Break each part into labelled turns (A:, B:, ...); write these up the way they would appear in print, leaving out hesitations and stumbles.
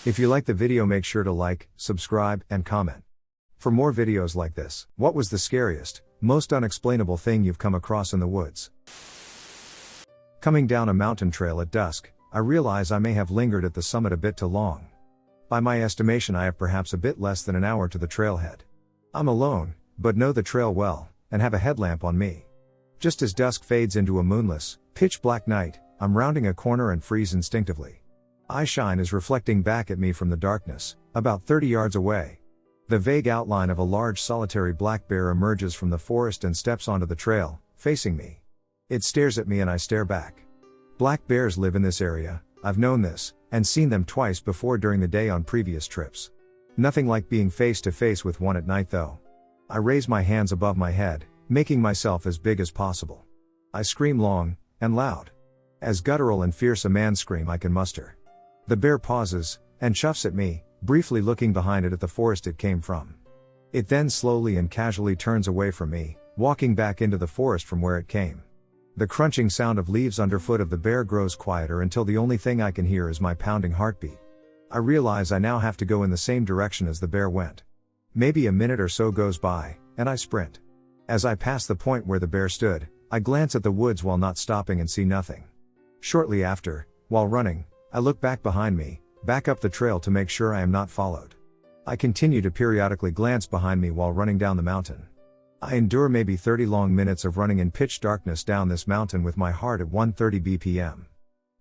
A: If you like the video, make sure to like, subscribe, and comment. For more videos like this, what was the scariest, most unexplainable thing you've come across in the woods? Coming down a mountain trail at dusk, I realize I may have lingered at the summit a bit too long. By my estimation, I have perhaps a bit less than an hour to the trailhead. I'm alone, but know the trail well, and have a headlamp on me. Just as dusk fades into a moonless, pitch black night, I'm rounding a corner and freeze instinctively. Eyeshine is reflecting back at me from the darkness, about 30 yards away. The vague outline of a large solitary black bear emerges from the forest and steps onto the trail, facing me. It stares at me and I stare back. Black bears live in this area, I've known this, and seen them twice before during the day on previous trips. Nothing like being face to face with one at night though. I raise my hands above my head, making myself as big as possible. I scream long, and loud. As guttural and fierce a man's scream I can muster. The bear pauses, and chuffs at me, briefly looking behind it at the forest it came from. It then slowly and casually turns away from me, walking back into the forest from where it came. The crunching sound of leaves underfoot of the bear grows quieter until the only thing I can hear is my pounding heartbeat. I realize I now have to go in the same direction as the bear went. Maybe a minute or so goes by, and I sprint. As I pass the point where the bear stood, I glance at the woods while not stopping and see nothing. Shortly after, while running, I look back behind me, back up the trail to make sure I am not followed. I continue to periodically glance behind me while running down the mountain. I endure maybe 30 long minutes of running in pitch darkness down this mountain with my heart at 130 BPM.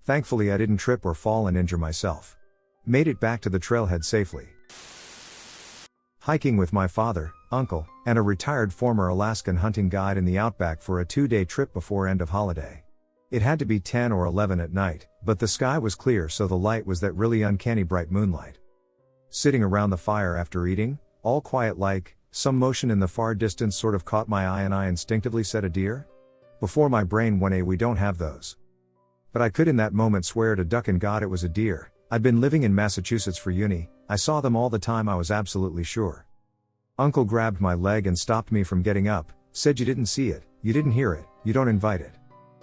A: Thankfully I didn't trip or fall and injure myself. Made it back to the trailhead safely. Hiking with my father, uncle, and a retired former Alaskan hunting guide in the outback for a 2-day trip before end of holiday. It had to be 10 or 11 at night, but the sky was clear so the light was that really uncanny bright moonlight. Sitting around the fire after eating, all quiet like, some motion in the far distance sort of caught my eye and I instinctively said a deer? Before my brain went we don't have those. But I could in that moment swear to duck and God it was a deer. I'd been living in Massachusetts for uni, I saw them all the time, I was absolutely sure. Uncle grabbed my leg and stopped me from getting up, said you didn't see it, you didn't hear it, you don't invite it.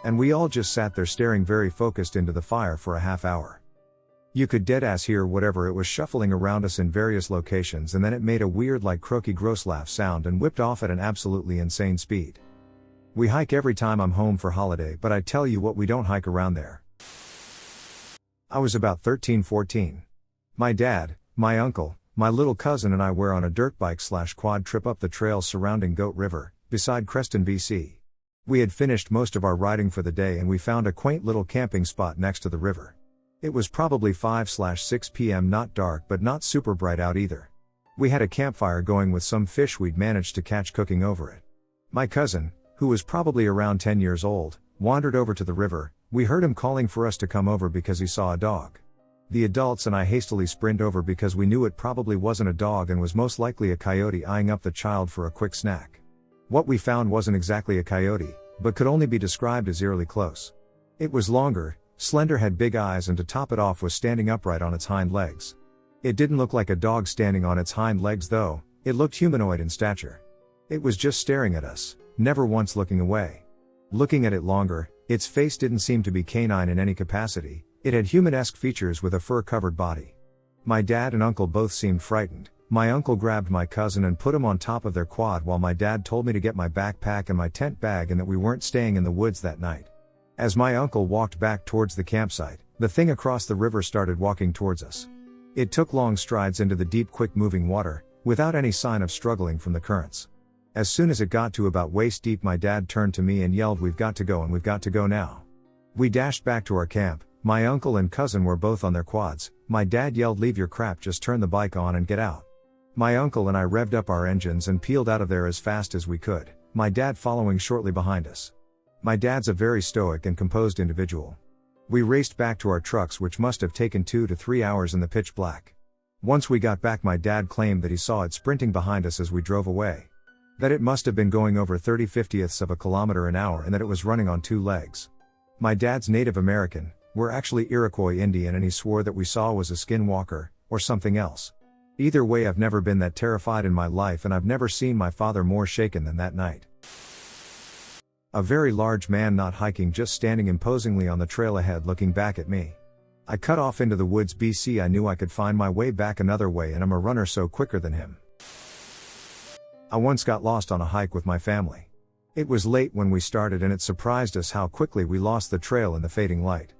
A: And we all just sat there staring very focused into the fire for a half hour. You could deadass hear whatever it was shuffling around us in various locations, and then it made a weird like croaky gross laugh sound and whipped off at an absolutely insane speed. We hike every time I'm home for holiday, but I tell you what, we don't hike around there. I was about 13-14. My dad, my uncle, my little cousin and I were on a dirt bike/quad trip up the trails surrounding Goat River, beside Creston, BC. We had finished most of our riding for the day and we found a quaint little camping spot next to the river. It was probably 5/6 p.m. not dark but not super bright out either. We had a campfire going with some fish we'd managed to catch cooking over it. My cousin, who was probably around 10 years old, wandered over to the river. We heard him calling for us to come over because he saw a dog. The adults and I hastily sprint over because we knew it probably wasn't a dog and was most likely a coyote eyeing up the child for a quick snack. What we found wasn't exactly a coyote, but could only be described as eerily close. It was longer, slender, had big eyes, and to top it off was standing upright on its hind legs. It didn't look like a dog standing on its hind legs though, it looked humanoid in stature. It was just staring at us, never once looking away. Looking at it longer, its face didn't seem to be canine in any capacity, it had human-esque features with a fur-covered body. My dad and uncle both seemed frightened. My uncle grabbed my cousin and put him on top of their quad while my dad told me to get my backpack and my tent bag and that we weren't staying in the woods that night. As my uncle walked back towards the campsite, the thing across the river started walking towards us. It took long strides into the deep, quick-moving water, without any sign of struggling from the currents. As soon as it got to about waist deep, my dad turned to me and yelled, "We've got to go, and we've got to go now." We dashed back to our camp. My uncle and cousin were both on their quads. My dad yelled, "Leave your crap, just turn the bike on and get out." My uncle and I revved up our engines and peeled out of there as fast as we could, my dad following shortly behind us. My dad's a very stoic and composed individual. We raced back to our trucks, which must have taken 2 to 3 hours in the pitch black. Once we got back, my dad claimed that he saw it sprinting behind us as we drove away. That it must have been going over 30/50ths of a kilometer an hour and that it was running on 2 legs. My dad's Native American, we're actually Iroquois Indian, and he swore that we saw was a skinwalker, or something else. Either way, I've never been that terrified in my life, and I've never seen my father more shaken than that night. A very large man not hiking, just standing imposingly on the trail ahead looking back at me. I cut off into the woods BC. I knew I could find my way back another way, and I'm a runner, so quicker than him. I once got lost on a hike with my family. It was late when we started, and it surprised us how quickly we lost the trail in the fading light.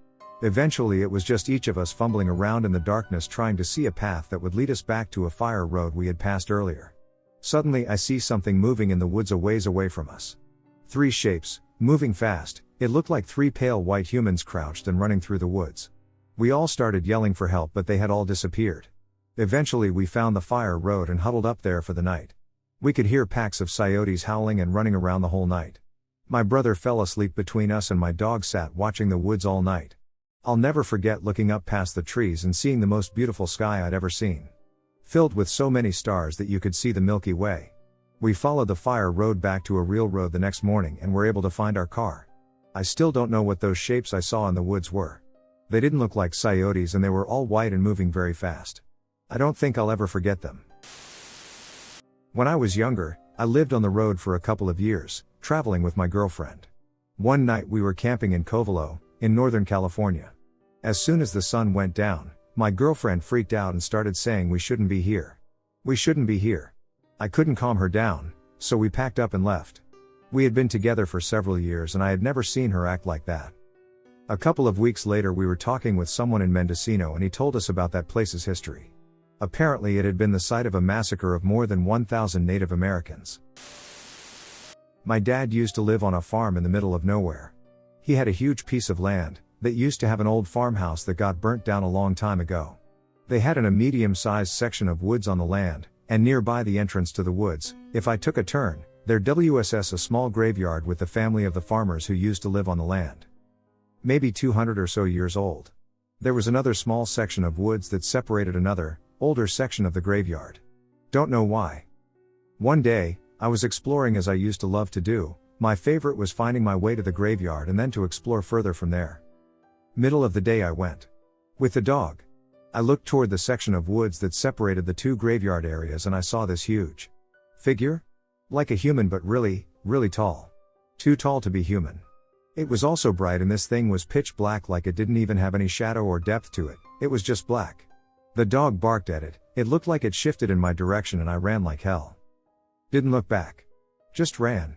A: Eventually it was just each of us fumbling around in the darkness trying to see a path that would lead us back to a fire road we had passed earlier. Suddenly I see something moving in the woods a ways away from us. 3 shapes, moving fast. It looked like 3 pale white humans crouched and running through the woods. We all started yelling for help, but they had all disappeared. Eventually we found the fire road and huddled up there for the night. We could hear packs of coyotes howling and running around the whole night. My brother fell asleep between us, and my dog sat watching the woods all night. I'll never forget looking up past the trees and seeing the most beautiful sky I'd ever seen. Filled with so many stars that you could see the Milky Way. We followed the fire road back to a real road the next morning and were able to find our car. I still don't know what those shapes I saw in the woods were. They didn't look like coyotes, and they were all white and moving very fast. I don't think I'll ever forget them. When I was younger, I lived on the road for a couple of years, traveling with my girlfriend. One night we were camping in Covelo, in Northern California. As soon as the sun went down, my girlfriend freaked out and started saying we shouldn't be here. We shouldn't be here. I couldn't calm her down, so we packed up and left. We had been together for several years, and I had never seen her act like that. A couple of weeks later we were talking with someone in Mendocino, and he told us about that place's history. Apparently it had been the site of a massacre of more than 1,000 Native Americans. My dad used to live on a farm in the middle of nowhere. He had a huge piece of land that used to have an old farmhouse that got burnt down a long time ago. They had a medium-sized section of woods on the land, and nearby the entrance to the woods, if I took a turn, there was a small graveyard with the family of the farmers who used to live on the land. Maybe 200 or so years old. There was another small section of woods that separated another, older section of the graveyard. Don't know why. One day, I was exploring as I used to love to do. My favorite was finding my way to the graveyard and then to explore further from there. Middle of the day I went. With the dog. I looked toward the section of woods that separated the 2 graveyard areas, and I saw this huge figure? Like a human, but really, really tall. Too tall to be human. It was also bright, and this thing was pitch black, like it didn't even have any shadow or depth to it. It was just black. The dog barked at it. It looked like it shifted in my direction, and I ran like hell. Didn't look back. Just ran.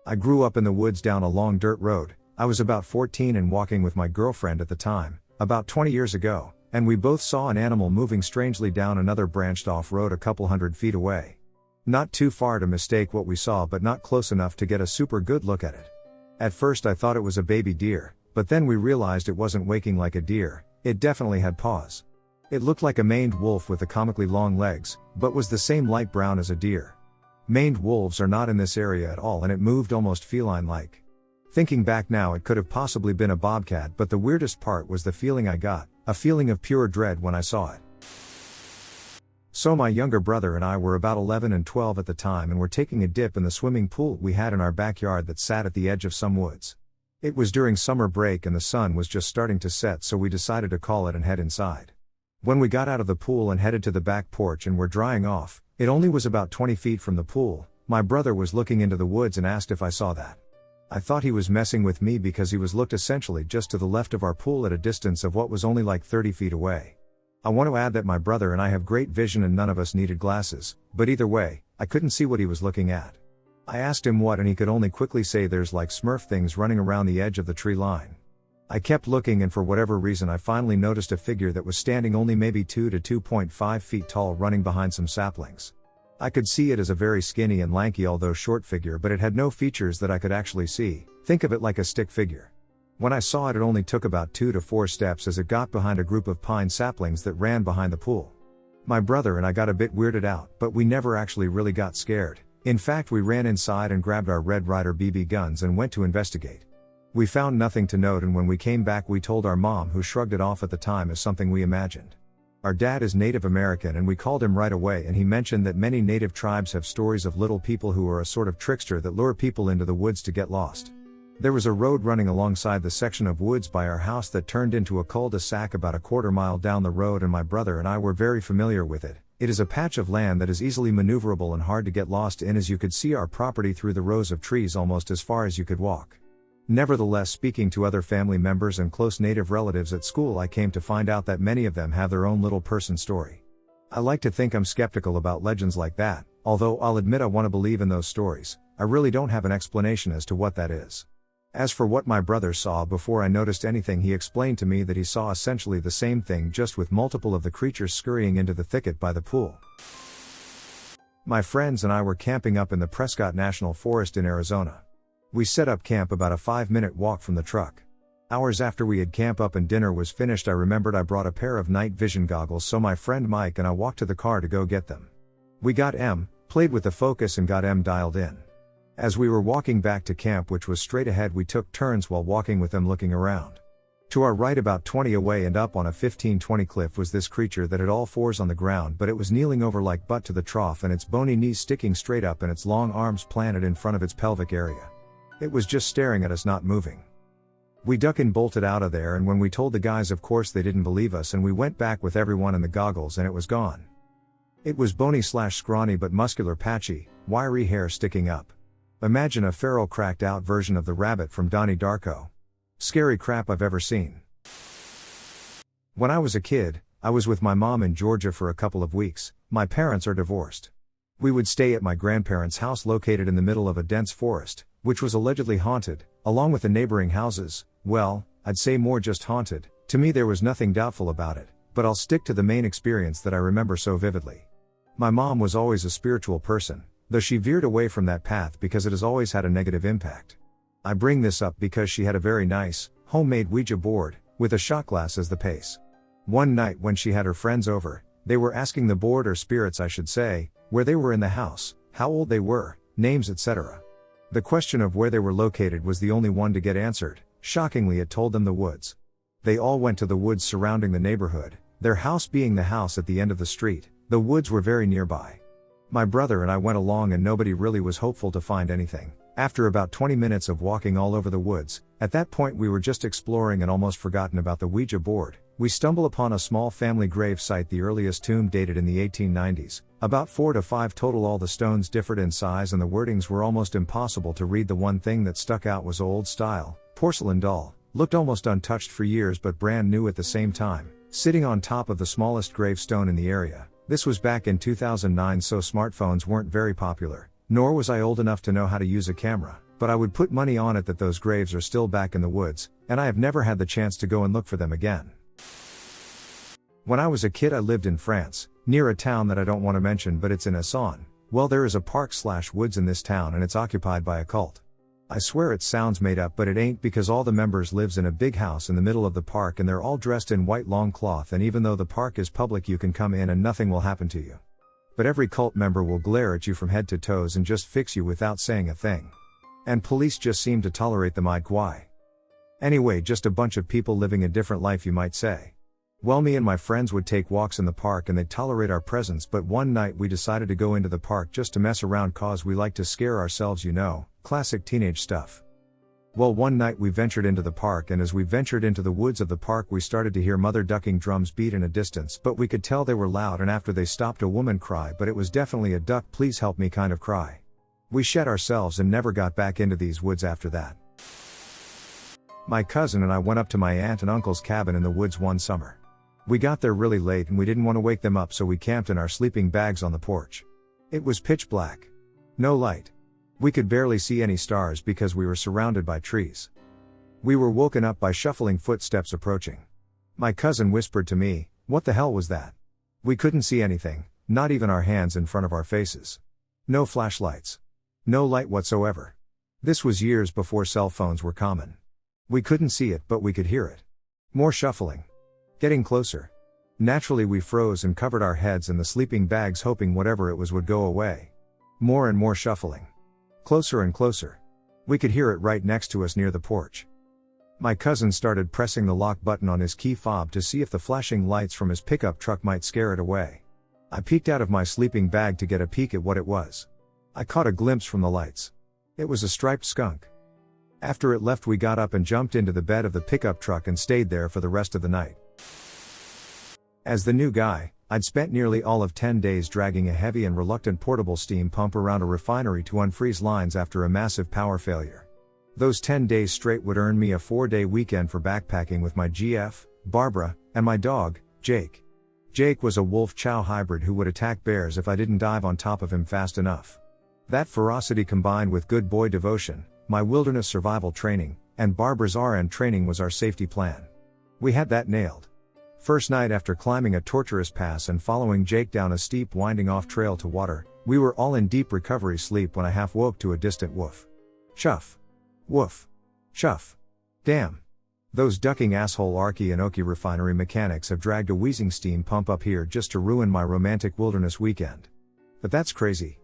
A: I grew up in the woods down a long dirt road. I was about 14 and walking with my girlfriend at the time, about 20 years ago, and we both saw an animal moving strangely down another branched off road a couple hundred feet away. Not too far to mistake what we saw, but not close enough to get a super good look at it. At first I thought it was a baby deer, but then we realized it wasn't waking like a deer. It definitely had paws. It looked like a maned wolf with the comically long legs, but was the same light brown as a deer. Maned wolves are not in this area at all, and it moved almost feline-like. Thinking back now, it could have possibly been a bobcat, but the weirdest part was the feeling I got, a feeling of pure dread when I saw it. So my younger brother and I were about 11 and 12 at the time, and were taking a dip in the swimming pool we had in our backyard that sat at the edge of some woods. It was during summer break and the sun was just starting to set, so we decided to call it and head inside. When we got out of the pool and headed to the back porch and were drying off, it only was about 20 feet from the pool. My brother was looking into the woods and asked if I saw that. I thought he was messing with me because he was looked essentially just to the left of our pool at a distance of what was only like 30 feet away. I want to add that my brother and I have great vision and none of us needed glasses, but either way, I couldn't see what he was looking at. I asked him what, and he could only quickly say there's like Smurf things running around the edge of the tree line. I kept looking, and for whatever reason I finally noticed a figure that was standing only maybe 2 to 2.5 feet tall running behind some saplings. I could see it as a very skinny and lanky, although short figure, but it had no features that I could actually see. Think of it like a stick figure. When I saw it, it only took about 2 to 4 steps as it got behind a group of pine saplings that ran behind the pool. My brother and I got a bit weirded out, but we never actually really got scared. In fact, we ran inside and grabbed our Red Ryder BB guns and went to investigate. We found nothing to note, and when we came back we told our mom, who shrugged it off at the time as something we imagined. Our dad is Native American, and we called him right away, and he mentioned that many native tribes have stories of little people who are a sort of trickster that lure people into the woods to get lost. There was a road running alongside the section of woods by our house that turned into a cul-de-sac about a quarter mile down the road, and my brother and I were very familiar with it. It is a patch of land that is easily maneuverable and hard to get lost in, as you could see our property through the rows of trees almost as far as you could walk. Nevertheless, speaking to other family members and close native relatives at school, I came to find out that many of them have their own little person story. I like to think I'm skeptical about legends like that, although I'll admit I want to believe in those stories. I really don't have an explanation as to what that is. As for what my brother saw, before I noticed anything, he explained to me that he saw essentially the same thing, just with multiple of the creatures scurrying into the thicket by the pool. My friends and I were camping up in the Prescott National Forest in Arizona. We set up camp about a 5-minute walk from the truck. Hours after we had camp up and dinner was finished, I remembered I brought a pair of night vision goggles, so my friend Mike and I walked to the car to go get them. We got M, played with the focus and got M dialed in. As we were walking back to camp, which was straight ahead, we took turns while walking with them looking around. To our right, about 20 away and up on a 15-20 cliff, was this creature that had all fours on the ground, but it was kneeling over like butt to the trough and its bony knees sticking straight up and its long arms planted in front of its pelvic area. It was just staring at us, not moving. We duck and bolted out of there, and when we told the guys, of course they didn't believe us, and we went back with everyone and the goggles and it was gone. It was bony/scrawny but muscular, patchy, wiry hair sticking up. Imagine a feral cracked out version of the rabbit from Donnie Darko. Scary crap I've ever seen. When I was a kid, I was with my mom in Georgia for a couple of weeks. My parents are divorced. We would stay at my grandparents' house located in the middle of a dense forest, which was allegedly haunted, along with the neighboring houses. Well, I'd say more just haunted. To me there was nothing doubtful about it, but I'll stick to the main experience that I remember so vividly. My mom was always a spiritual person, though she veered away from that path because it has always had a negative impact. I bring this up because she had a very nice, homemade Ouija board, with a shot glass as the base. One night when she had her friends over, they were asking the board, or spirits I should say, where they were in the house, how old they were, names, etc. The question of where they were located was the only one to get answered. Shockingly, it told them the woods. They all went to the woods surrounding the neighborhood, their house being the house at the end of the street. The woods were very nearby. My brother and I went along and nobody really was hopeful to find anything. After about 20 minutes of walking all over the woods, at that point we were just exploring and almost forgotten about the Ouija board, we stumble upon a small family grave site, the earliest tomb dated in the 1890s, about 4 to 5 total. All the stones differed in size and the wordings were almost impossible to read. The one thing that stuck out was old style, porcelain doll, looked almost untouched for years but brand new at the same time, sitting on top of the smallest gravestone in the area. This was back in 2009, so smartphones weren't very popular, nor was I old enough to know how to use a camera, but I would put money on it that those graves are still back in the woods, and I have never had the chance to go and look for them again. When I was a kid I lived in France, near a town that I don't want to mention, but it's in Essonne. Well, there is a park/woods in this town and it's occupied by a cult. I swear it sounds made up, but it ain't, because all the members lives in a big house in the middle of the park and they're all dressed in white long cloth, and even though the park is public you can come in and nothing will happen to you. But every cult member will glare at you from head to toes and just fix you without saying a thing. And police just seem to tolerate them. Why? Anyway, just a bunch of people living a different life, you might say. Well, me and my friends would take walks in the park and they'd tolerate our presence, but one night we decided to go into the park just to mess around, cause we like to scare ourselves, you know, classic teenage stuff. Well, one night we ventured into the park, and as we ventured into the woods of the park we started to hear mother ducking drums beat in a distance, but we could tell they were loud, and after they stopped a woman cry, but it was definitely a duck, please help me kind of cry. We shed ourselves and never got back into these woods after that. My cousin and I went up to my aunt and uncle's cabin in the woods one summer. We got there really late and we didn't want to wake them up, so we camped in our sleeping bags on the porch. It was pitch black. No light. We could barely see any stars because we were surrounded by trees. We were woken up by shuffling footsteps approaching. My cousin whispered to me, "What the hell was that?" We couldn't see anything, not even our hands in front of our faces. No flashlights. No light whatsoever. This was years before cell phones were common. We couldn't see it, but we could hear it. More shuffling. Getting closer. Naturally we froze and covered our heads in the sleeping bags, hoping whatever it was would go away. More and more shuffling. Closer and closer. We could hear it right next to us near the porch. My cousin started pressing the lock button on his key fob to see if the flashing lights from his pickup truck might scare it away. I peeked out of my sleeping bag to get a peek at what it was. I caught a glimpse from the lights. It was a striped skunk. After it left we got up and jumped into the bed of the pickup truck and stayed there for the rest of the night. As the new guy, I'd spent nearly all of 10 days dragging a heavy and reluctant portable steam pump around a refinery to unfreeze lines after a massive power failure. Those 10 days straight would earn me a 4-day weekend for backpacking with my GF, Barbara, and my dog, Jake. Jake was a wolf-chow hybrid who would attack bears if I didn't dive on top of him fast enough. That ferocity combined with good boy devotion, my wilderness survival training, and Barbara's RN training was our safety plan. We had that nailed. First night after climbing a torturous pass and following Jake down a steep winding off trail to water, we were all in deep recovery sleep when I half woke to a distant woof. Chuff. Woof. Chuff. Damn. Those ducking asshole Arki and Oki refinery mechanics have dragged a wheezing steam pump up here just to ruin my romantic wilderness weekend. But that's crazy.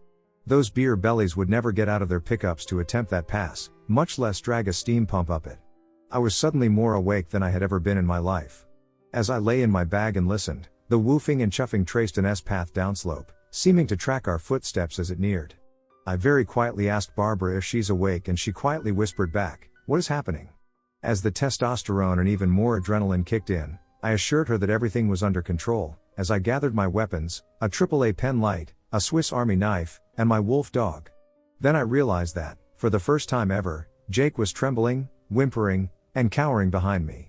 A: Those beer bellies would never get out of their pickups to attempt that pass, much less drag a steam pump up it. I was suddenly more awake than I had ever been in my life. As I lay in my bag and listened, the woofing and chuffing traced an S-path downslope, seeming to track our footsteps as it neared. I very quietly asked Barbara if she's awake and she quietly whispered back, "What is happening?" As the testosterone and even more adrenaline kicked in, I assured her that everything was under control, as I gathered my weapons, a AAA pen light, a Swiss Army knife, and my wolf dog. Then I realized that, for the first time ever, Jake was trembling, whimpering, and cowering behind me.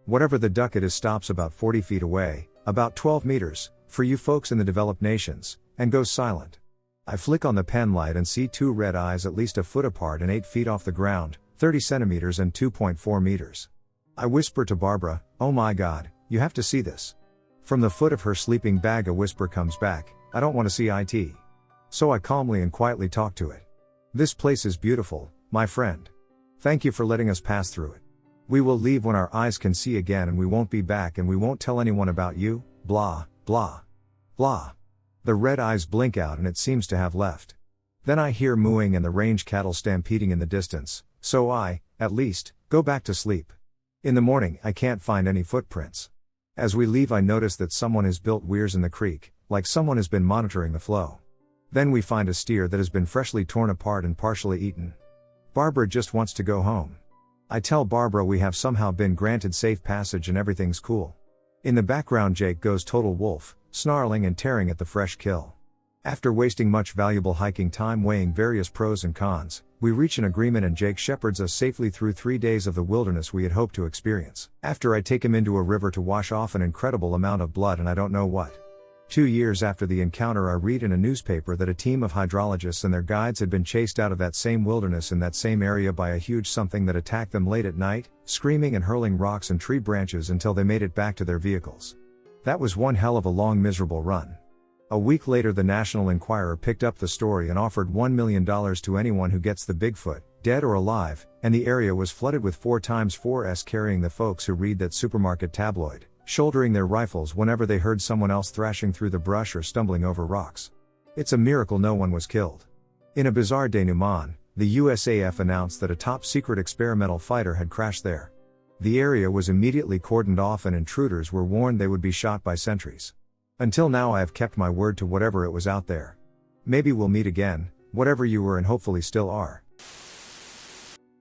A: Whatever the duck it is stops about 40 feet away, about 12 meters, for you folks in the developed nations, and goes silent. I flick on the pen light and see two red eyes at least a foot apart and 8 feet off the ground, 30 centimeters and 2.4 meters. I whisper to Barbara, "Oh my God, you have to see this." From the foot of her sleeping bag a whisper comes back, "I don't want to see it." So I calmly and quietly talk to it. "This place is beautiful, my friend. Thank you for letting us pass through it. We will leave when our eyes can see again and we won't be back and we won't tell anyone about you, blah, blah, blah." The red eyes blink out and it seems to have left. Then I hear mooing and the range cattle stampeding in the distance, so I, at least, go back to sleep. In the morning I can't find any footprints. As we leave I notice that someone has built weirs in the creek, like someone has been monitoring the flow. Then we find a steer that has been freshly torn apart and partially eaten. Barbara just wants to go home. I tell Barbara we have somehow been granted safe passage and everything's cool. In the background Jake goes total wolf, snarling and tearing at the fresh kill. After wasting much valuable hiking time weighing various pros and cons, we reach an agreement and Jake shepherds us safely through 3 days of the wilderness we had hoped to experience. After I take him into a river to wash off an incredible amount of blood and I don't know what. 2 years after the encounter I read in a newspaper that a team of hydrologists and their guides had been chased out of that same wilderness in that same area by a huge something that attacked them late at night, screaming and hurling rocks and tree branches until they made it back to their vehicles. That was one hell of a long miserable run. A week later the National Enquirer picked up the story and offered $1 million to anyone who gets the Bigfoot, dead or alive, and the area was flooded with 4x4s carrying the folks who read that supermarket tabloid, shouldering their rifles whenever they heard someone else thrashing through the brush or stumbling over rocks. It's a miracle no one was killed. In a bizarre denouement, the USAF announced that a top-secret experimental fighter had crashed there. The area was immediately cordoned off and intruders were warned they would be shot by sentries. Until now I have kept my word to whatever it was out there. Maybe we'll meet again, whatever you were and hopefully still are.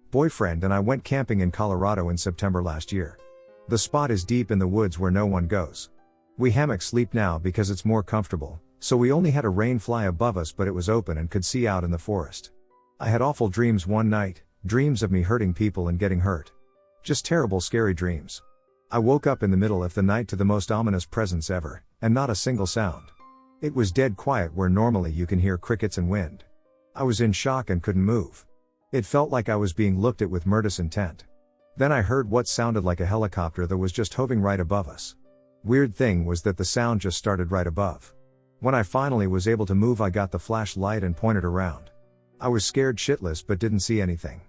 A: Boyfriend and I went camping in Colorado in September last year. The spot is deep in the woods where no one goes. We hammock sleep now because it's more comfortable, so we only had a rain fly above us but it was open and could see out in the forest. I had awful dreams one night, dreams of me hurting people and getting hurt. Just terrible scary dreams. I woke up in the middle of the night to the most ominous presence ever, and not a single sound. It was dead quiet where normally you can hear crickets and wind. I was in shock and couldn't move. It felt like I was being looked at with murderous intent. Then I heard what sounded like a helicopter that was just hovering right above us. Weird thing was that the sound just started right above. When I finally was able to move I got the flashlight and pointed around. I was scared shitless but didn't see anything.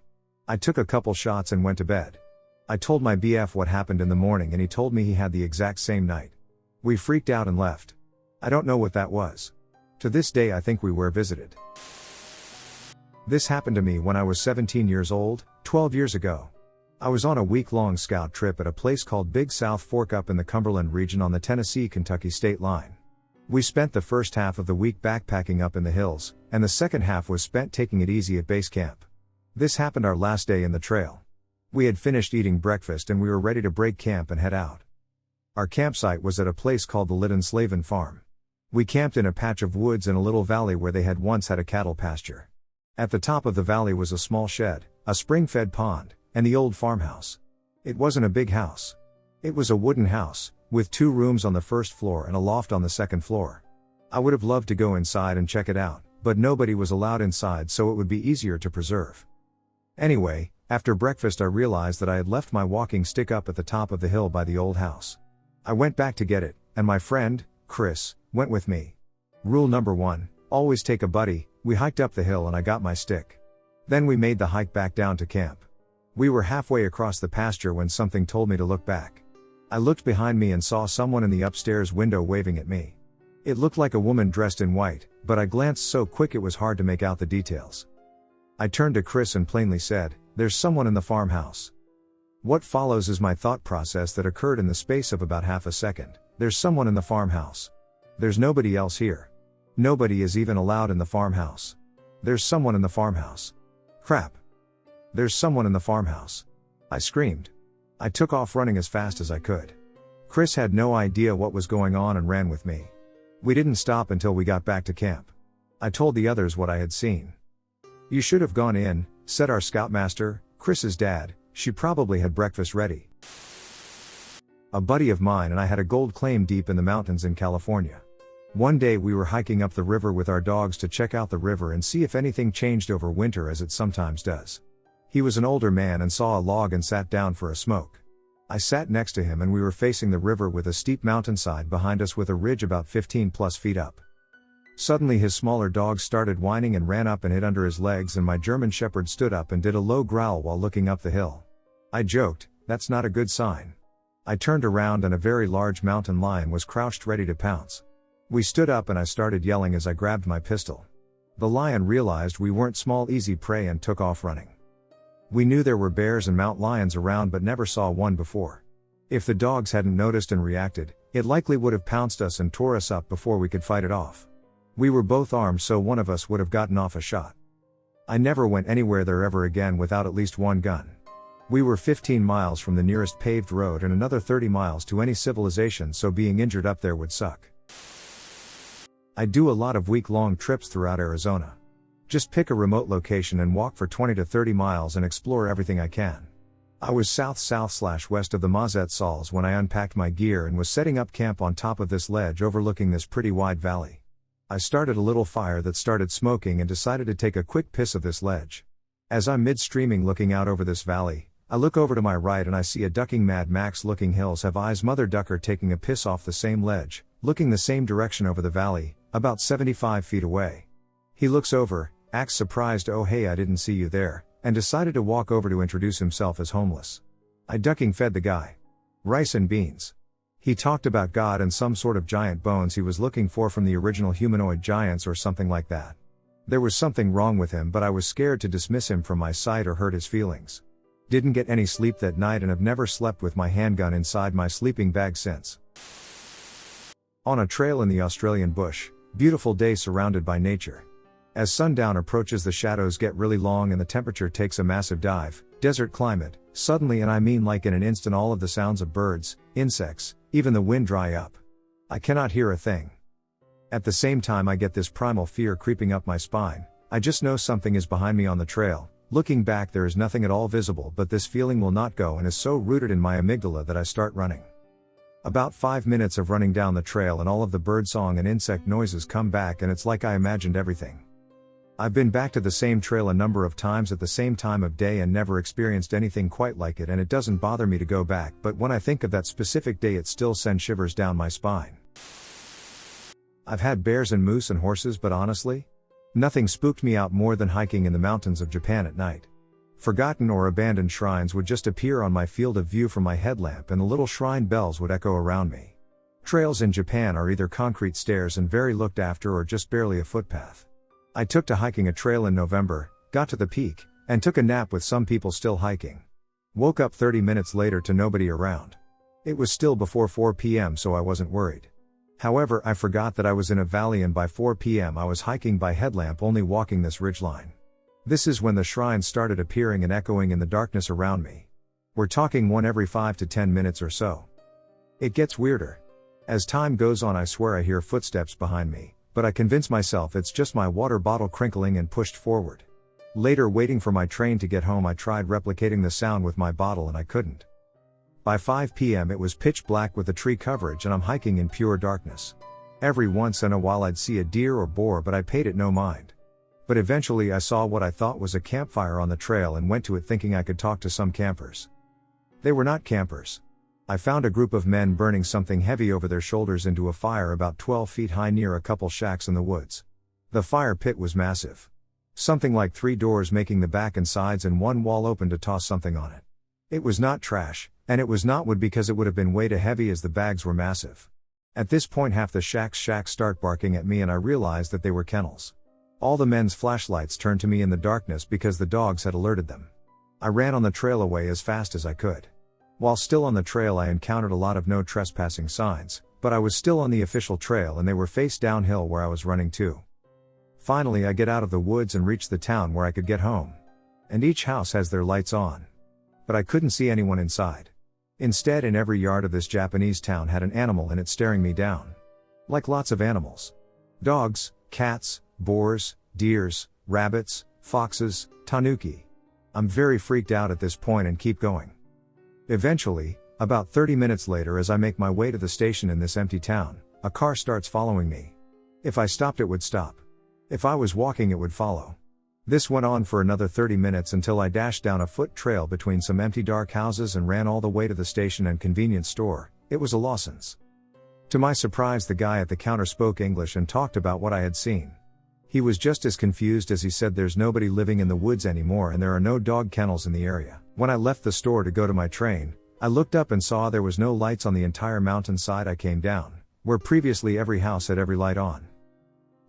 A: I took a couple shots and went to bed. I told my BF what happened in the morning and he told me he had the exact same night. We freaked out and left. I don't know what that was. To this day I think we were visited. This happened to me when I was 17 years old, 12 years ago. I was on a week-long scout trip at a place called Big South Fork up in the Cumberland region on the Tennessee-Kentucky state line. We spent the first half of the week backpacking up in the hills, and the second half was spent taking it easy at base camp. This happened our last day in the trail. We had finished eating breakfast and we were ready to break camp and head out. Our campsite was at a place called the Liddon Slavin Farm. We camped in a patch of woods in a little valley where they had once had a cattle pasture. At the top of the valley was a small shed, a spring-fed pond, and the old farmhouse. It wasn't a big house. It was a wooden house, with 2 rooms on the first floor and a loft on the second floor. I would have loved to go inside and check it out, but nobody was allowed inside, so it would be easier to preserve. Anyway, after breakfast I realized that I had left my walking stick up at the top of the hill by the old house. I went back to get it, and my friend, Chris, went with me. Rule number 1, always take a buddy. We hiked up the hill and I got my stick. Then we made the hike back down to camp. We were halfway across the pasture when something told me to look back. I looked behind me and saw someone in the upstairs window waving at me. It looked like a woman dressed in white, but I glanced so quick it was hard to make out the details. I turned to Chris and plainly said, "There's someone in the farmhouse." What follows is my thought process that occurred in the space of about half a second. There's someone in the farmhouse. There's nobody else here. Nobody is even allowed in the farmhouse. There's someone in the farmhouse. Crap. There's someone in the farmhouse. I screamed. I took off running as fast as I could. Chris had no idea what was going on and ran with me. We didn't stop until we got back to camp. I told the others what I had seen. "You should have gone in," said our scoutmaster, Chris's dad. "She probably had breakfast ready." A buddy of mine and I had a gold claim deep in the mountains in California. One day we were hiking up the river with our dogs to check out the river and see if anything changed over winter, as it sometimes does. He was an older man and saw a log and sat down for a smoke. I sat next to him and we were facing the river with a steep mountainside behind us with a ridge about 15 plus feet up. Suddenly his smaller dog started whining and ran up and hid under his legs, and my German Shepherd stood up and did a low growl while looking up the hill. I joked, "That's not a good sign." I turned around and a very large mountain lion was crouched ready to pounce. We stood up and I started yelling as I grabbed my pistol. The lion realized we weren't small easy prey and took off running. We knew there were bears and mountain lions around but never saw one before. If the dogs hadn't noticed and reacted, it likely would have pounced us and tore us up before we could fight it off. We were both armed, so one of us would have gotten off a shot. I never went anywhere there ever again without at least one gun. We were 15 miles from the nearest paved road and another 30 miles to any civilization, so being injured up there would suck. I do a lot of week-long trips throughout Arizona. Just pick a remote location and walk for 20 to 30 miles and explore everything I can. I was south-south/west of the Mazet Salls when I unpacked my gear and was setting up camp on top of this ledge overlooking this pretty wide valley. I started a little fire that started smoking and decided to take a quick piss of this ledge. As I'm midstreaming looking out over this valley, I look over to my right and I see a ducking Mad Max looking hills have eyes mother ducker taking a piss off the same ledge, looking the same direction over the valley, about 75 feet away. He looks over, acts surprised, "Oh hey, I didn't see you there," and decided to walk over to introduce himself as homeless. I ducking fed the guy rice and beans. He talked about God and some sort of giant bones he was looking for from the original humanoid giants or something like that. There was something wrong with him, but I was scared to dismiss him from my sight or hurt his feelings. Didn't get any sleep that night and have never slept with my handgun inside my sleeping bag since. On a trail in the Australian bush, beautiful day surrounded by nature. As sundown approaches, the shadows get really long and the temperature takes a massive dive. Desert climate, suddenly, and I mean like in an instant, all of the sounds of birds, insects, even the wind dry up. I cannot hear a thing. At the same time I get this primal fear creeping up my spine. I just know something is behind me on the trail. Looking back there is nothing at all visible, but this feeling will not go and is so rooted in my amygdala that I start running. About 5 minutes of running down the trail and all of the birdsong and insect noises come back, and it's like I imagined everything. I've been back to the same trail a number of times at the same time of day and never experienced anything quite like it, and it doesn't bother me to go back, but when I think of that specific day it still sends shivers down my spine. I've had bears and moose and horses, but honestly, nothing spooked me out more than hiking in the mountains of Japan at night. Forgotten or abandoned shrines would just appear on my field of view from my headlamp, and the little shrine bells would echo around me. Trails in Japan are either concrete stairs and very looked after or just barely a footpath. I took to hiking a trail in November, got to the peak, and took a nap with some people still hiking. Woke up 30 minutes later to nobody around. It was still before 4 p.m. so I wasn't worried. However, I forgot that I was in a valley, and by 4 p.m. I was hiking by headlamp only, walking this ridgeline. This is when the shrines started appearing and echoing in the darkness around me. We're talking one every 5 to 10 minutes or so. It gets weirder. As time goes on, I swear I hear footsteps behind me, but I convince myself it's just my water bottle crinkling and pushed forward. Later, waiting for my train to get home, I tried replicating the sound with my bottle and I couldn't. By 5 p.m. it was pitch black with the tree coverage and I'm hiking in pure darkness. Every once in a while I'd see a deer or boar, but I paid it no mind. But eventually I saw what I thought was a campfire on the trail and went to it thinking I could talk to some campers. They were not campers. I found a group of men burning something heavy over their shoulders into a fire about 12 feet high near a couple shacks in the woods. The fire pit was massive. Something like 3 doors making the back and sides and 1 wall open to toss something on it. It was not trash, and it was not wood because it would have been way too heavy as the bags were massive. At this point half the shacks start barking at me and I realized that they were kennels. All the men's flashlights turned to me in the darkness because the dogs had alerted them. I ran on the trail away as fast as I could. While still on the trail I encountered a lot of no trespassing signs, but I was still on the official trail and they were face downhill where I was running to. Finally I get out of the woods and reach the town where I could get home. And each house has their lights on. But I couldn't see anyone inside. Instead, in every yard of this Japanese town had an animal in it staring me down. Like lots of animals. Dogs, cats, boars, deers, rabbits, foxes, tanuki. I'm very freaked out at this point and keep going. Eventually, about 30 minutes later as I make my way to the station in this empty town, a car starts following me. If I stopped it would stop. If I was walking it would follow. This went on for another 30 minutes until I dashed down a foot trail between some empty dark houses and ran all the way to the station and convenience store. It was a Lawson's. To my surprise, the guy at the counter spoke English and talked about what I had seen. He was just as confused as he said there's nobody living in the woods anymore and there are no dog kennels in the area. When I left the store to go to my train, I looked up and saw there was no lights on the entire mountainside I came down, where previously every house had every light on.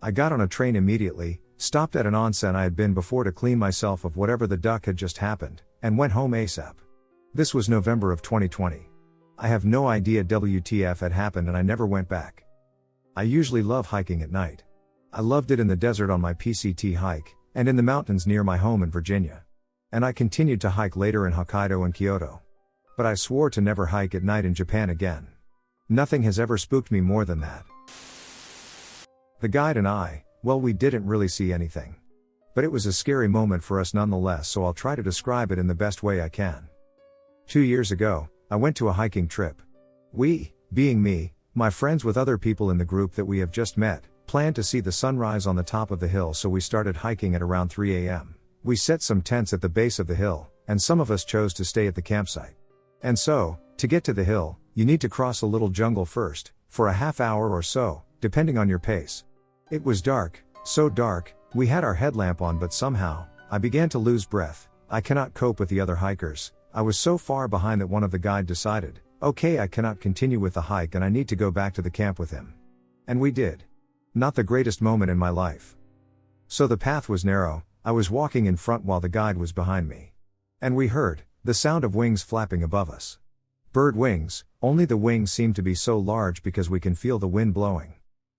A: I got on a train immediately, stopped at an onsen I had been before to clean myself of whatever the duck had just happened, and went home ASAP. This was November of 2020. I have no idea WTF had happened and I never went back. I usually love hiking at night. I loved it in the desert on my PCT hike, and in the mountains near my home in Virginia. And I continued to hike later in Hokkaido and Kyoto. But I swore to never hike at night in Japan again. Nothing has ever spooked me more than that. The guide and I, well, we didn't really see anything. But it was a scary moment for us nonetheless, so I'll try to describe it in the best way I can. 2 years ago, I went to a hiking trip. We, being me, my friends with other people in the group that we have just met, planned to see the sunrise on the top of the hill, so we started hiking at around 3 a.m. We set some tents at the base of the hill, and some of us chose to stay at the campsite. And so, to get to the hill, you need to cross a little jungle first, for a half hour or so, depending on your pace. It was dark, so dark, we had our headlamp on, but somehow, I began to lose breath. I cannot cope with the other hikers. I was so far behind that one of the guide decided, okay, I cannot continue with the hike and I need to go back to the camp with him. And we did. Not the greatest moment in my life. So the path was narrow, I was walking in front while the guide was behind me. And we heard the sound of wings flapping above us. Bird wings, only the wings seemed to be so large because we can feel the wind blowing.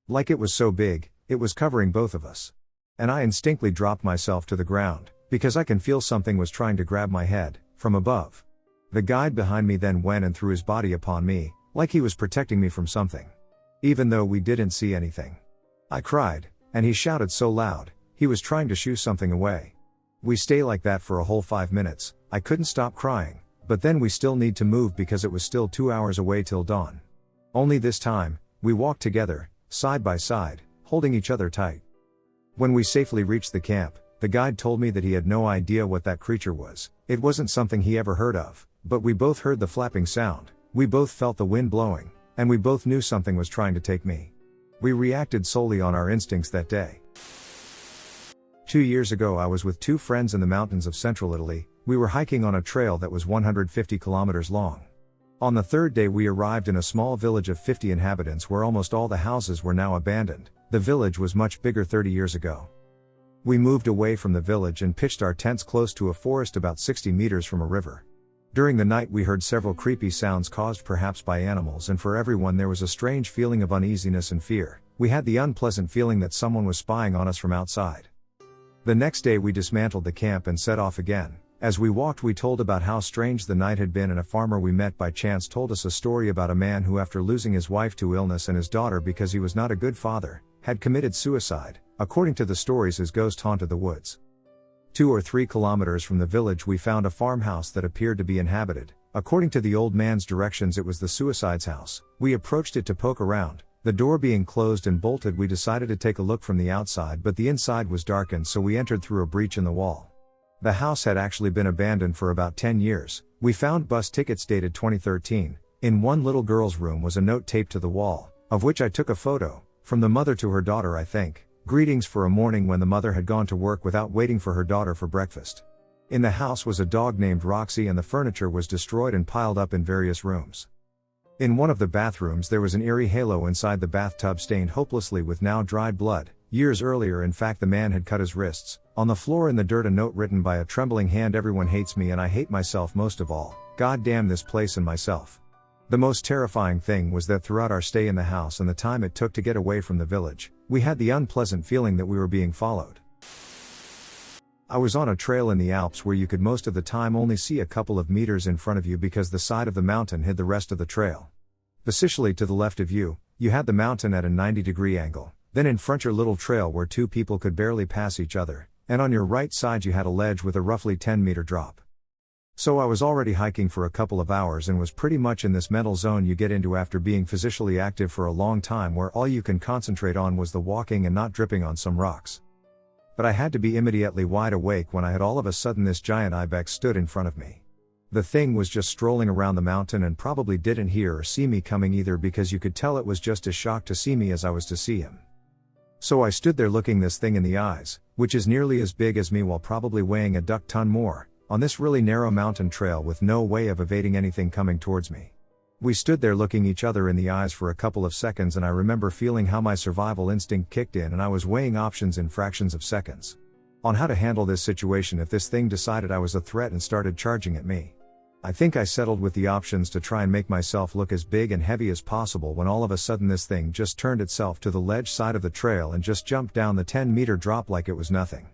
A: Like it was so big, it was covering both of us. And I instinctively dropped myself to the ground, because I can feel something was trying to grab my head, from above. The guide behind me then went and threw his body upon me, like he was protecting me from something. Even though we didn't see anything. I cried, and he shouted so loud, he was trying to shoo something away. We stay like that for a whole 5 minutes, I couldn't stop crying, but then we still need to move because it was still 2 hours away till dawn. Only this time, we walked together, side by side, holding each other tight. When we safely reached the camp, the guide told me that he had no idea what that creature was. It wasn't something he ever heard of, but we both heard the flapping sound, we both felt the wind blowing, and we both knew something was trying to take me. We reacted solely on our instincts that day. 2 years ago I was with 2 friends in the mountains of central Italy. We were hiking on a trail that was 150 kilometers long. On the 3rd day we arrived in a small village of 50 inhabitants where almost all the houses were now abandoned. The village was much bigger 30 years ago. We moved away from the village and pitched our tents close to a forest about 60 meters from a river. During the night we heard several creepy sounds caused perhaps by animals, and for everyone there was a strange feeling of uneasiness and fear. We had the unpleasant feeling that someone was spying on us from outside. The next day we dismantled the camp and set off again. As we walked, we told about how strange the night had been, and a farmer we met by chance told us a story about a man who, after losing his wife to illness and his daughter because he was not a good father, had committed suicide. According to the stories, his ghost haunted the woods. 2 or 3 kilometers from the village, we found a farmhouse that appeared to be inhabited. According to the old man's directions, it was the suicide's house. We approached it to poke around. The door being closed and bolted, we decided to take a look from the outside, but the inside was darkened, so we entered through a breach in the wall. The house had actually been abandoned for about 10 years. We found bus tickets dated 2013. In one little girl's room was a note taped to the wall, of which I took a photo, from the mother to her daughter, I think. Greetings for a morning when the mother had gone to work without waiting for her daughter for breakfast. In the house was a dog named Roxy, and the furniture was destroyed and piled up in various rooms. In one of the bathrooms there was an eerie halo inside the bathtub, stained hopelessly with now dried blood. Years earlier, in fact, the man had cut his wrists. On the floor in the dirt, a note written by a trembling hand: "Everyone hates me and I hate myself most of all. God damn this place and myself." The most terrifying thing was that throughout our stay in the house and the time it took to get away from the village, we had the unpleasant feeling that we were being followed. I was on a trail in the Alps where you could most of the time only see a couple of meters in front of you because the side of the mountain hid the rest of the trail. Specially to the left of you, you had the mountain at a 90-degree angle. Then in front your little trail where 2 people could barely pass each other, and on your right side you had a ledge with a roughly 10-meter drop. So I was already hiking for a couple of hours and was pretty much in this mental zone you get into after being physically active for a long time, where all you can concentrate on was the walking and not dripping on some rocks. But I had to be immediately wide awake when I had all of a sudden this giant ibex stood in front of me. The thing was just strolling around the mountain and probably didn't hear or see me coming either, because you could tell it was just as shocked to see me as I was to see him. So I stood there looking this thing in the eyes, which is nearly as big as me while probably weighing a duck ton more, on this really narrow mountain trail with no way of evading anything coming towards me. We stood there looking each other in the eyes for a couple of seconds, and I remember feeling how my survival instinct kicked in and I was weighing options in fractions of seconds on how to handle this situation if this thing decided I was a threat and started charging at me. I think I settled with the options to try and make myself look as big and heavy as possible, when all of a sudden this thing just turned itself to the ledge side of the trail and just jumped down the 10-meter drop like it was nothing.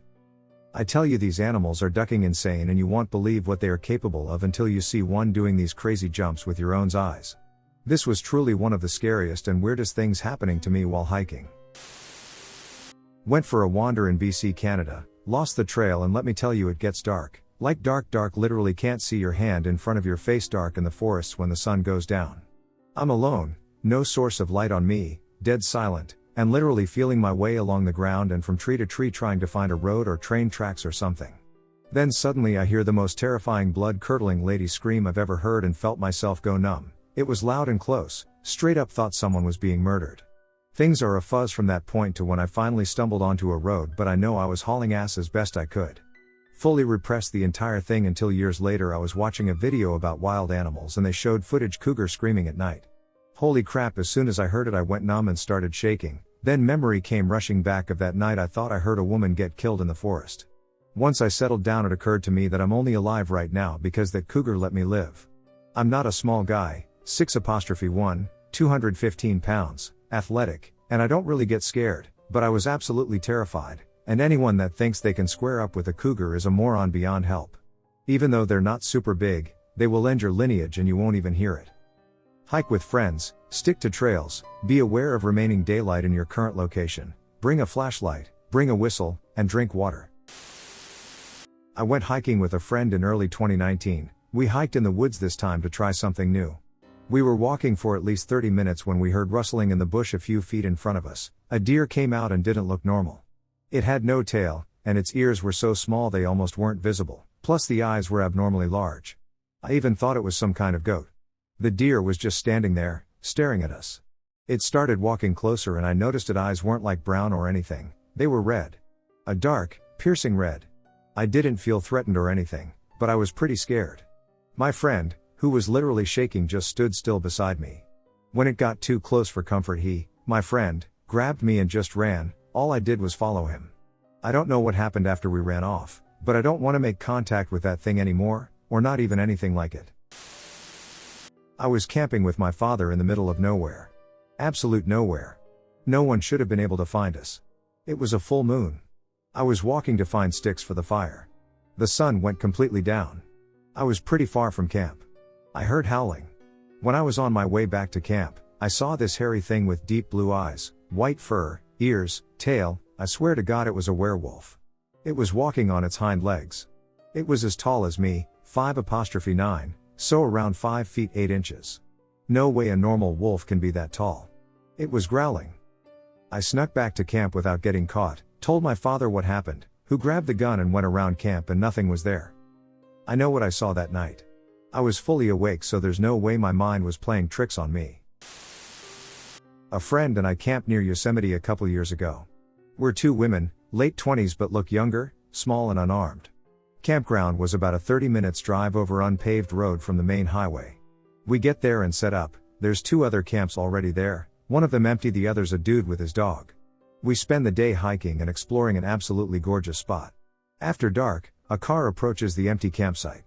A: I tell you, these animals are ducking insane, and you won't believe what they are capable of until you see one doing these crazy jumps with your own eyes. This was truly one of the scariest and weirdest things happening to me while hiking. Went for a wander in BC, Canada, lost the trail, and let me tell you, it gets dark. Like dark, literally can't see your hand in front of your face, dark in the forests when the sun goes down. I'm alone, no source of light on me, dead silent, and literally feeling my way along the ground and from tree to tree trying to find a road or train tracks or something. Then suddenly I hear the most terrifying, blood-curdling lady scream I've ever heard and felt myself go numb. It was loud and close, straight up thought someone was being murdered. Things are a fuzz from that point to when I finally stumbled onto a road, but I know I was hauling ass as best I could. Fully repressed the entire thing until years later I was watching a video about wild animals and they showed footage cougar screaming at night. Holy crap, as soon as I heard it I went numb and started shaking. Then memory came rushing back of that night I thought I heard a woman get killed in the forest. Once I settled down, it occurred to me that I'm only alive right now because that cougar let me live. I'm not a small guy, 6'1", 215 pounds, athletic, and I don't really get scared, but I was absolutely terrified. And anyone that thinks they can square up with a cougar is a moron beyond help. Even though they're not super big, they will end your lineage and you won't even hear it. Hike with friends, stick to trails, be aware of remaining daylight in your current location, bring a flashlight, bring a whistle, and drink water. I went hiking with a friend in early 2019. We hiked in the woods this time to try something new. We were walking for at least 30 minutes when we heard rustling in the bush a few feet in front of us. A deer came out and didn't look normal. It had no tail, and its ears were so small they almost weren't visible, plus the eyes were abnormally large. I even thought it was some kind of goat. The deer was just standing there, staring at us. It started walking closer and I noticed its eyes weren't like brown or anything, they were red. A dark, piercing red. I didn't feel threatened or anything, but I was pretty scared. My friend, who was literally shaking, just stood still beside me. When it got too close for comfort, my friend, grabbed me and just ran. All I did was follow him. I don't know what happened after we ran off, but I don't want to make contact with that thing anymore, or not even anything like it. I was camping with my father in the middle of nowhere. Absolute nowhere. No one should have been able to find us. It was a full moon. I was walking to find sticks for the fire. The sun went completely down. I was pretty far from camp. I heard howling. When I was on my way back to camp, I saw this hairy thing with deep blue eyes, white fur, ears, tail. I swear to God it was a werewolf. It was walking on its hind legs. It was as tall as me, 5'9", so around 5 feet 8 inches. No way a normal wolf can be that tall. It was growling. I snuck back to camp without getting caught, told my father what happened, who grabbed the gun and went around camp and nothing was there. I know what I saw that night. I was fully awake, so there's no way my mind was playing tricks on me. A friend and I camped near Yosemite a couple years ago. We're two women, late 20s but look younger, small and unarmed. Campground was about a 30 minutes drive over unpaved road from the main highway. We get there and set up. There's two other camps already there, one of them empty, the other's a dude with his dog. We spend the day hiking and exploring an absolutely gorgeous spot. After dark, a car approaches the empty campsite.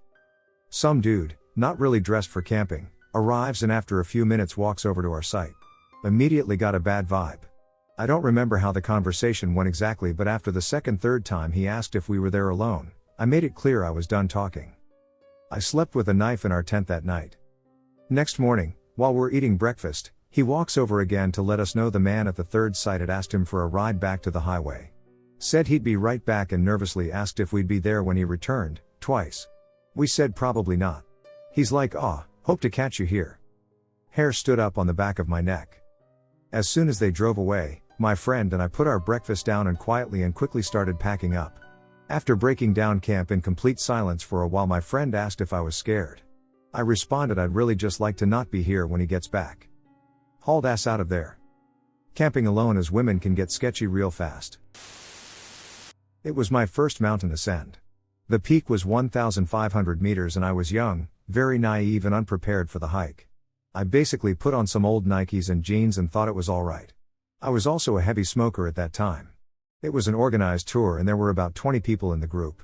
A: Some dude, not really dressed for camping, arrives and after a few minutes walks over to our site. Immediately got a bad vibe. I don't remember how the conversation went exactly, but after the third time he asked if we were there alone. I made it clear I was done talking. I slept with a knife in our tent that night. Next morning, while we're eating breakfast, he walks over again to let us know the man at the third site had asked him for a ride back to the highway. Said he'd be right back and nervously asked if we'd be there when he returned, twice. We said probably not. He's like, hope to catch you here. Hair stood up on the back of my neck. As soon as they drove away, my friend and I put our breakfast down and quickly started packing up. After breaking down camp in complete silence for a while, my friend asked if I was scared. I responded I'd really just like to not be here when he gets back. Hauled ass out of there. Camping alone as women can get sketchy real fast. It was my first mountain ascent. The peak was 1,500 meters and I was young, very naive and unprepared for the hike. I basically put on some old Nikes and jeans and thought it was alright. I was also a heavy smoker at that time. It was an organized tour and there were about 20 people in the group.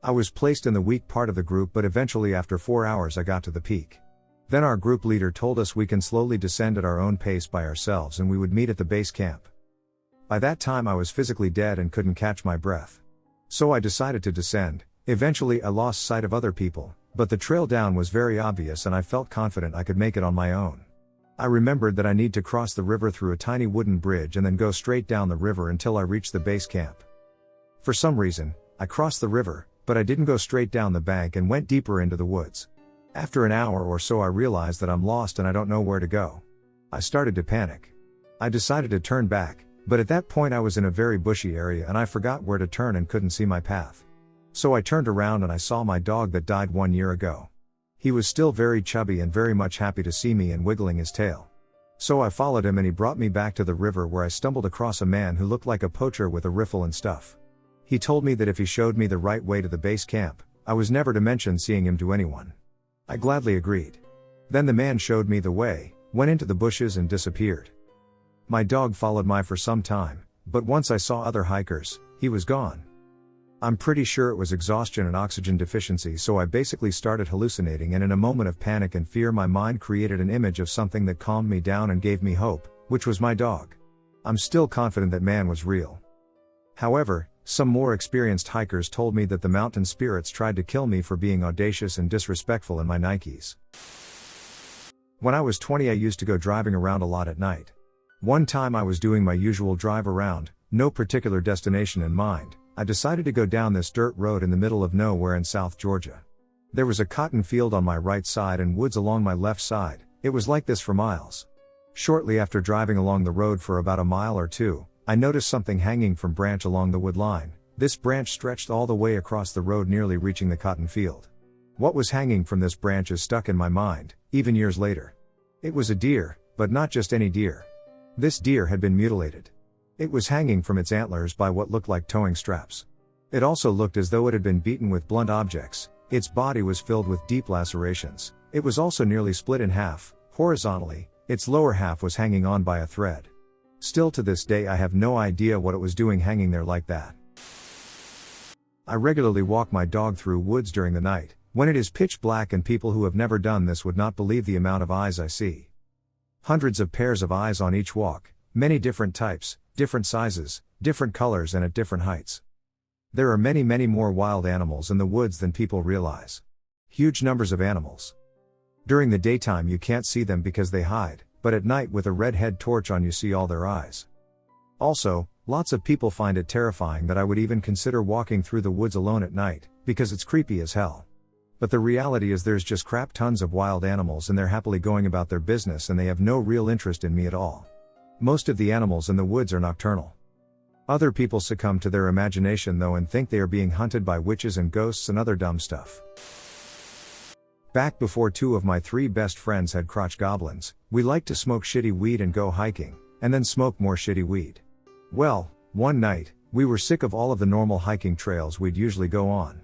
A: I was placed in the weak part of the group, but eventually after 4 hours I got to the peak. Then our group leader told us we can slowly descend at our own pace by ourselves and we would meet at the base camp. By that time I was physically dead and couldn't catch my breath. So I decided to descend. Eventually I lost sight of other people, but the trail down was very obvious and I felt confident I could make it on my own. I remembered that I need to cross the river through a tiny wooden bridge and then go straight down the river until I reached the base camp. For some reason, I crossed the river, but I didn't go straight down the bank and went deeper into the woods. After an hour or so I realized that I'm lost and I don't know where to go. I started to panic. I decided to turn back, but at that point I was in a very bushy area and I forgot where to turn and couldn't see my path. So I turned around and I saw my dog that died 1 year ago. He was still very chubby and very much happy to see me and wiggling his tail. So I followed him and he brought me back to the river where I stumbled across a man who looked like a poacher with a riffle and stuff. He told me that if he showed me the right way to the base camp, I was never to mention seeing him to anyone. I gladly agreed. Then the man showed me the way, went into the bushes and disappeared. My dog followed me for some time, but once I saw other hikers, he was gone. I'm pretty sure it was exhaustion and oxygen deficiency, so I basically started hallucinating, and in a moment of panic and fear my mind created an image of something that calmed me down and gave me hope, which was my dog. I'm still confident that man was real. However, some more experienced hikers told me that the mountain spirits tried to kill me for being audacious and disrespectful in my Nikes. When I was 20 I used to go driving around a lot at night. One time I was doing my usual drive around, no particular destination in mind. I decided to go down this dirt road in the middle of nowhere in South Georgia. There was a cotton field on my right side and woods along my left side. It was like this for miles. Shortly after driving along the road for about a mile or two, I noticed something hanging from branch along the wood line. This branch stretched all the way across the road, nearly reaching the cotton field. What was hanging from this branch is stuck in my mind, even years later. It was a deer, but not just any deer. This deer had been mutilated. It was hanging from its antlers by what looked like towing straps. It also looked as though it had been beaten with blunt objects. Its body was filled with deep lacerations. It was also nearly split in half, horizontally. Its lower half was hanging on by a thread. Still to this day I have no idea what it was doing hanging there like that. I regularly walk my dog through woods during the night, when it is pitch black, and people who have never done this would not believe the amount of eyes I see. Hundreds of pairs of eyes on each walk, many different types, different sizes, different colors and at different heights. There are many more wild animals in the woods than people realize. Huge numbers of animals. During the daytime you can't see them because they hide, but at night with a red head torch on you see all their eyes. Also, lots of people find it terrifying that I would even consider walking through the woods alone at night, because it's creepy as hell. But the reality is there's just crap tons of wild animals and they're happily going about their business and they have no real interest in me at all. Most of the animals in the woods are nocturnal. Other people succumb to their imagination though and think they are being hunted by witches and ghosts and other dumb stuff. Back before 2 of my 3 best friends had crotch goblins, we liked to smoke shitty weed and go hiking, and then smoke more shitty weed. Well, one night, we were sick of all of the normal hiking trails we'd usually go on.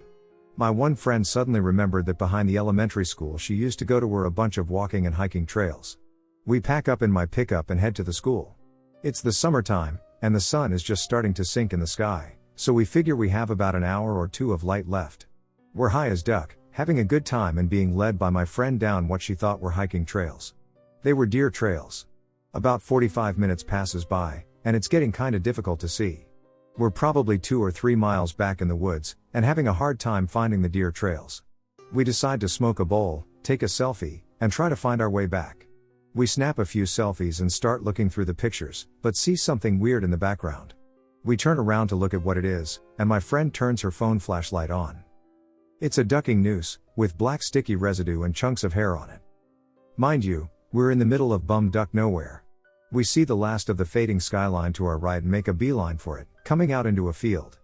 A: My one friend suddenly remembered that behind the elementary school she used to go to were a bunch of walking and hiking trails. We pack up in my pickup and head to the school. It's the summertime, and the sun is just starting to sink in the sky, so we figure we have about an hour or 2 of light left. We're high as duck, having a good time and being led by my friend down what she thought were hiking trails. They were deer trails. About 45 minutes passes by, and it's getting kinda difficult to see. We're probably 2 or 3 miles back in the woods, and having a hard time finding the deer trails. We decide to smoke a bowl, take a selfie, and try to find our way back. We snap a few selfies and start looking through the pictures, but see something weird in the background. We turn around to look at what it is, and my friend turns her phone flashlight on. It's a ducking noose, with black sticky residue and chunks of hair on it. Mind you, we're in the middle of bum duck nowhere. We see the last of the fading skyline to our right and make a beeline for it, coming out into a field.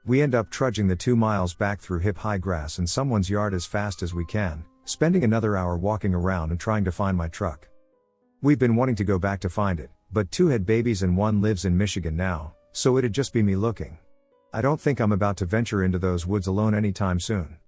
A: We end up trudging the 2 miles back through hip-high grass in someone's yard as fast as we can, spending another hour walking around and trying to find my truck. We've been wanting to go back to find it, but 2 had babies and 1 lives in Michigan now, so it'd just be me looking. I don't think I'm about to venture into those woods alone anytime soon.